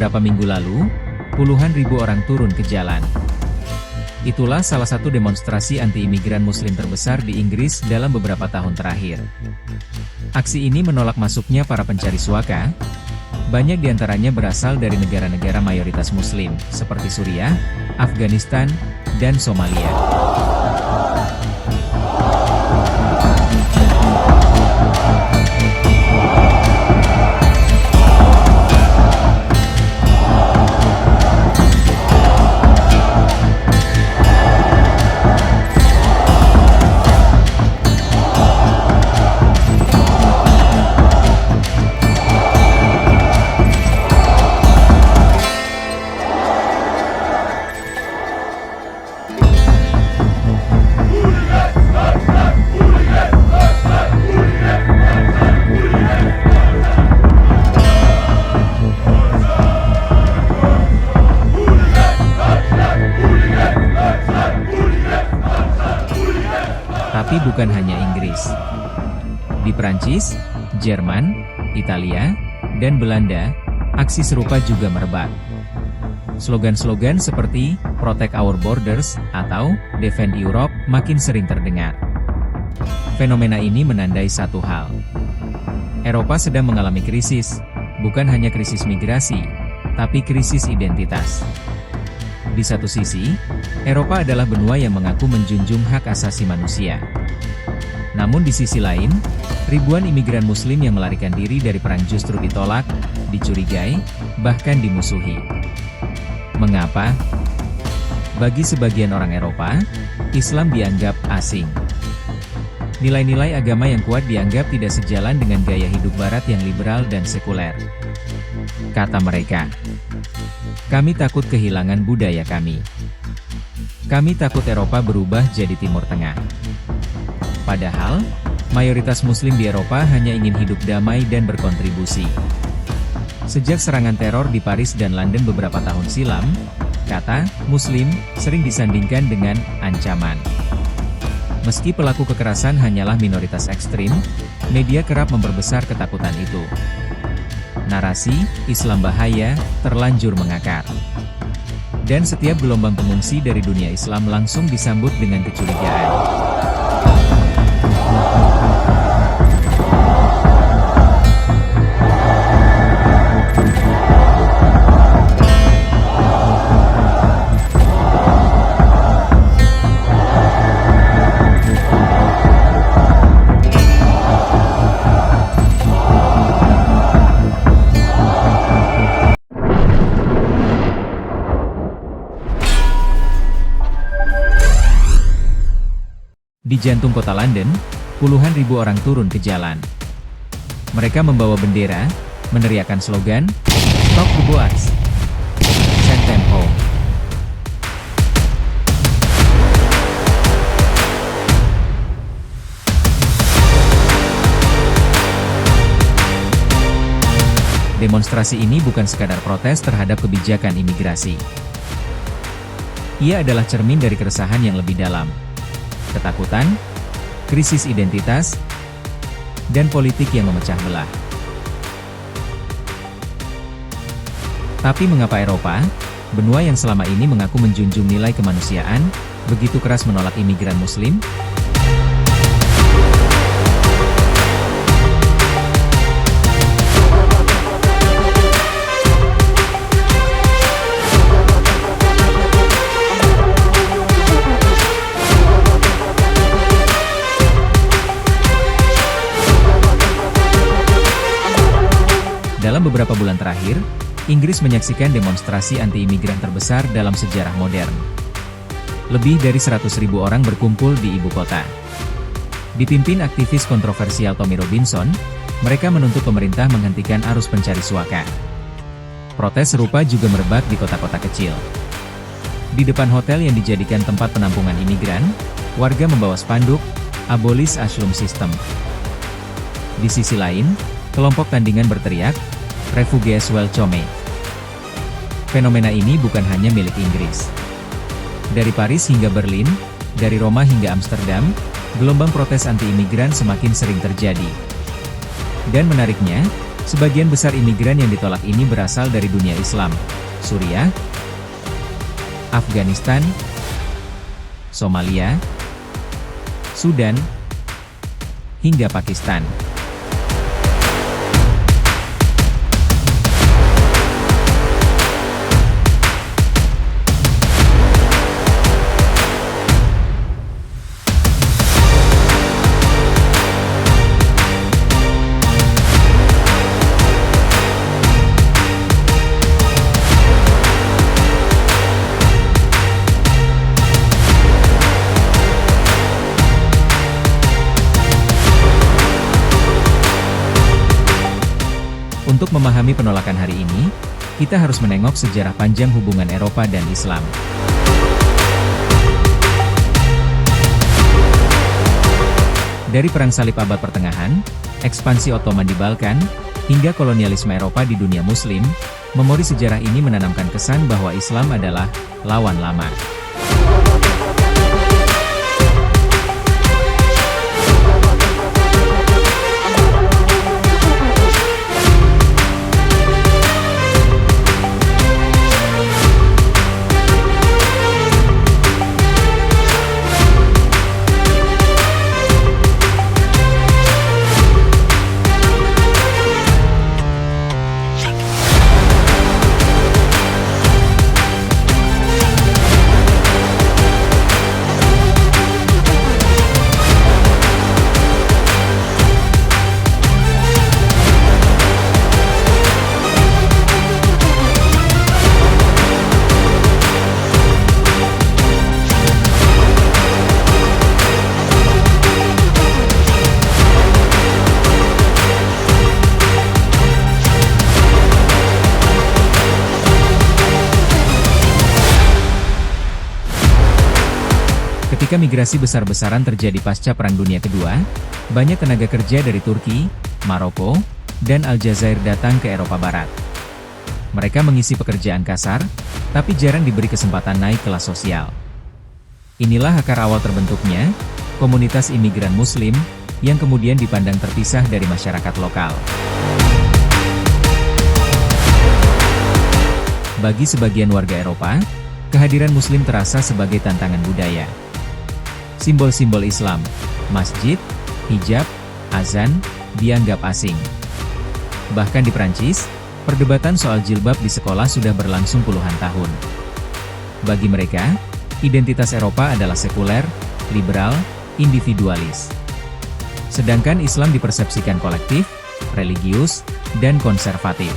Beberapa minggu lalu, puluhan ribu orang turun ke jalan. Itulah salah satu demonstrasi anti-imigran Muslim terbesar di Inggris dalam beberapa tahun terakhir. Aksi ini menolak masuknya para pencari suaka. Banyak diantaranya berasal dari negara-negara mayoritas Muslim, seperti Suriah, Afghanistan, dan Somalia. Tapi bukan hanya Inggris. Di Prancis, Jerman, Italia, dan Belanda, aksi serupa juga merebak. Slogan-slogan seperti "Protect Our Borders" atau "Defend Europe" makin sering terdengar. Fenomena ini menandai satu hal. Eropa sedang mengalami krisis, bukan hanya krisis migrasi, tapi krisis identitas. Di satu sisi, Eropa adalah benua yang mengaku menjunjung hak asasi manusia. Namun di sisi lain, ribuan imigran Muslim yang melarikan diri dari perang justru ditolak, dicurigai, bahkan dimusuhi. Mengapa? Bagi sebagian orang Eropa, Islam dianggap asing. Nilai-nilai agama yang kuat dianggap tidak sejalan dengan gaya hidup Barat yang liberal dan sekuler. Kata mereka, "Kami takut kehilangan budaya kami. Kami takut Eropa berubah jadi Timur Tengah." Padahal, mayoritas Muslim di Eropa hanya ingin hidup damai dan berkontribusi. Sejak serangan teror di Paris dan London beberapa tahun silam, kata Muslim sering disandingkan dengan ancaman. Meski pelaku kekerasan hanyalah minoritas ekstrim, media kerap memperbesar ketakutan itu. Narasi Islam bahaya terlanjur mengakar. Dan setiap gelombang pengungsi dari dunia Islam langsung disambut dengan kecurigaan. Di jantung kota London, puluhan ribu orang turun ke jalan. Mereka membawa bendera, meneriakkan slogan, "Stop the Boats! Send them home!" Demonstrasi ini bukan sekadar protes terhadap kebijakan imigrasi. Ia adalah cermin dari keresahan yang lebih dalam. Ketakutan, krisis identitas, dan politik yang memecah belah. Tapi mengapa Eropa, benua yang selama ini mengaku menjunjung nilai kemanusiaan, begitu keras menolak imigran Muslim? Dalam beberapa bulan terakhir, Inggris menyaksikan demonstrasi anti-imigran terbesar dalam sejarah modern. Lebih dari 100.000 orang berkumpul di ibu kota. Dipimpin aktivis kontroversial Tommy Robinson, mereka menuntut pemerintah menghentikan arus pencari suaka. Protes serupa juga merebak di kota-kota kecil. Di depan hotel yang dijadikan tempat penampungan imigran, warga membawa spanduk, "Abolish Asylum System." Di sisi lain, kelompok tandingan berteriak, "Refugees welcome." Fenomena ini bukan hanya milik Inggris. Dari Paris hingga Berlin, dari Roma hingga Amsterdam, gelombang protes anti-imigran semakin sering terjadi. Dan menariknya, Sebagian besar imigran yang ditolak ini berasal dari dunia Islam, Suriah, Afghanistan, Somalia, Sudan, hingga Pakistan. Untuk memahami penolakan hari ini, kita harus menengok sejarah panjang hubungan Eropa dan Islam. Dari Perang Salib abad pertengahan, ekspansi Ottoman di Balkan, hingga kolonialisme Eropa di dunia Muslim, memori sejarah ini menanamkan kesan bahwa Islam adalah lawan lama. Ketika migrasi besar-besaran terjadi pasca Perang Dunia Kedua, banyak tenaga kerja dari Turki, Maroko, dan Aljazair datang ke Eropa Barat. Mereka mengisi pekerjaan kasar, tapi jarang diberi kesempatan naik kelas sosial. Inilah akar awal terbentuknya komunitas imigran Muslim, yang kemudian dipandang terpisah dari masyarakat lokal. Bagi sebagian warga Eropa, kehadiran Muslim terasa sebagai tantangan budaya. Simbol-simbol Islam, masjid, hijab, azan, dianggap asing. Bahkan di Prancis, perdebatan soal jilbab di sekolah sudah berlangsung puluhan tahun. Bagi mereka, identitas Eropa adalah sekuler, liberal, individualis. Sedangkan Islam dipersepsikan kolektif, religius, dan konservatif.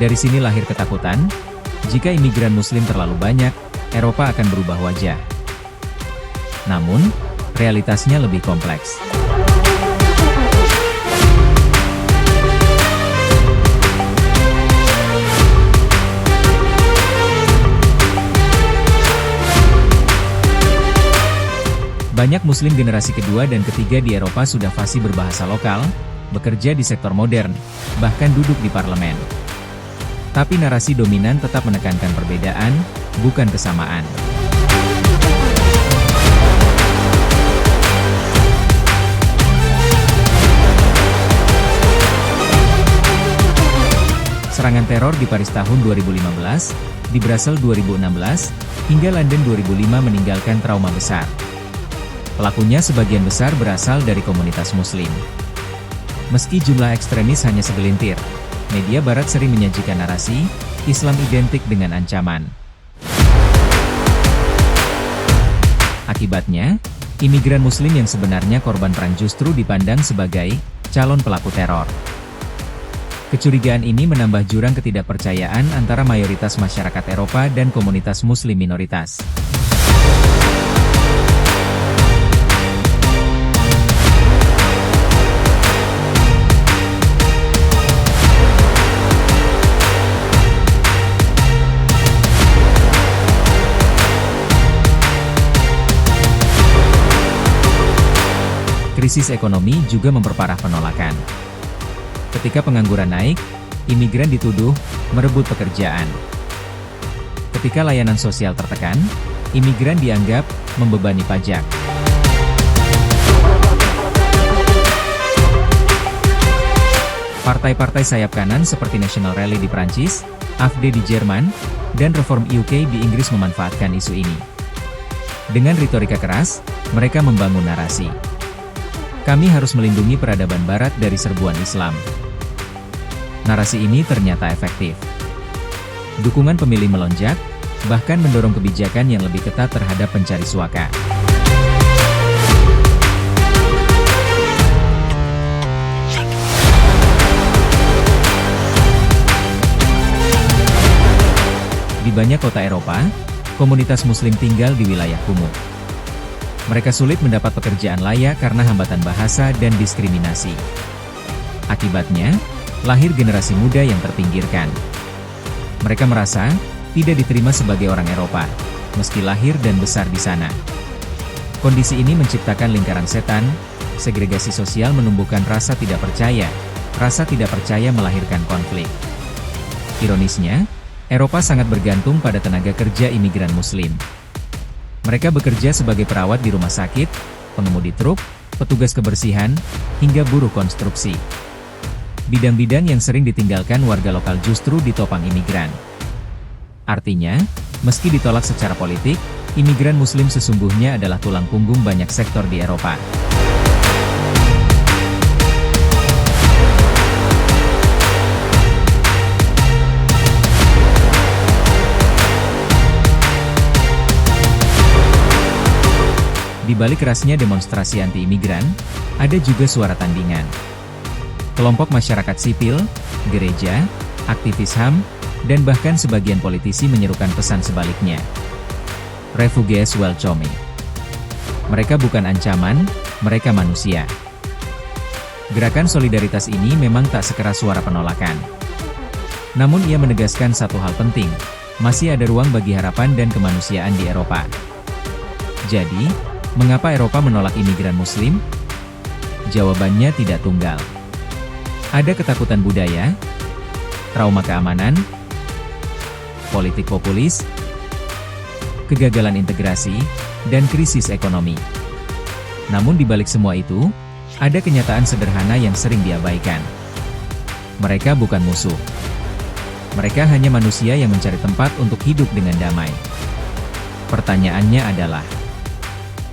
Dari sini lahir ketakutan, jika imigran Muslim terlalu banyak, Eropa akan berubah wajah. Namun, realitasnya lebih kompleks. Banyak Muslim generasi kedua dan ketiga di Eropa sudah fasih berbahasa lokal, bekerja di sektor modern, bahkan duduk di parlemen. Tapi narasi dominan tetap menekankan perbedaan, bukan kesamaan. Serangan teror di Paris tahun 2015, di Brasil 2016, hingga London 2005 meninggalkan trauma besar. Pelakunya sebagian besar berasal dari komunitas Muslim. Meski jumlah ekstremis hanya segelintir, media Barat sering menyajikan narasi Islam identik dengan ancaman. Akibatnya, imigran Muslim yang sebenarnya korban perang justru dipandang sebagai calon pelaku teror. Kecurigaan ini menambah jurang ketidakpercayaan antara mayoritas masyarakat Eropa dan komunitas Muslim minoritas. Krisis ekonomi juga memperparah penolakan. Ketika pengangguran naik, imigran dituduh merebut pekerjaan. Ketika layanan sosial tertekan, imigran dianggap membebani pajak. Partai-partai sayap kanan seperti National Rally di Prancis, AfD di Jerman, dan Reform UK di Inggris memanfaatkan isu ini. Dengan retorika keras, mereka membangun narasi. Kami harus melindungi peradaban Barat dari serbuan Islam. Narasi ini ternyata efektif. Dukungan pemilih melonjak, bahkan mendorong kebijakan yang lebih ketat terhadap pencari suaka. Di banyak kota Eropa, komunitas Muslim tinggal di wilayah kumuh. Mereka sulit mendapat pekerjaan layak karena hambatan bahasa dan diskriminasi. Akibatnya, lahir generasi muda yang terpinggirkan. Mereka merasa tidak diterima sebagai orang Eropa, meski lahir dan besar di sana. Kondisi ini menciptakan lingkaran setan, segregasi sosial menumbuhkan rasa tidak percaya melahirkan konflik. Ironisnya, Eropa sangat bergantung pada tenaga kerja imigran Muslim. Mereka bekerja sebagai perawat di rumah sakit, pengemudi truk, petugas kebersihan, hingga buruh konstruksi. Bidang-bidang yang sering ditinggalkan warga lokal justru ditopang imigran. Artinya, meski ditolak secara politik, imigran Muslim sesungguhnya adalah tulang punggung banyak sektor di Eropa. Di balik kerasnya demonstrasi anti-imigran, ada juga suara tandingan. Kelompok masyarakat sipil, gereja, aktivis HAM, dan bahkan sebagian politisi menyerukan pesan sebaliknya. Refugees welcome. Mereka bukan ancaman, mereka manusia. Gerakan solidaritas ini memang tak sekeras suara penolakan. Namun ia menegaskan satu hal penting, masih ada ruang bagi harapan dan kemanusiaan di Eropa. Jadi, mengapa Eropa menolak imigran Muslim? Jawabannya tidak tunggal. Ada ketakutan budaya, trauma keamanan, politik populis, kegagalan integrasi, dan krisis ekonomi. Namun di balik semua itu, ada kenyataan sederhana yang sering diabaikan. Mereka bukan musuh. Mereka hanya manusia yang mencari tempat untuk hidup dengan damai. Pertanyaannya adalah,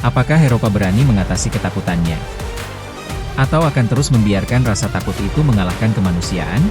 apakah Eropa berani mengatasi ketakutannya? Atau akan terus membiarkan rasa takut itu mengalahkan kemanusiaan?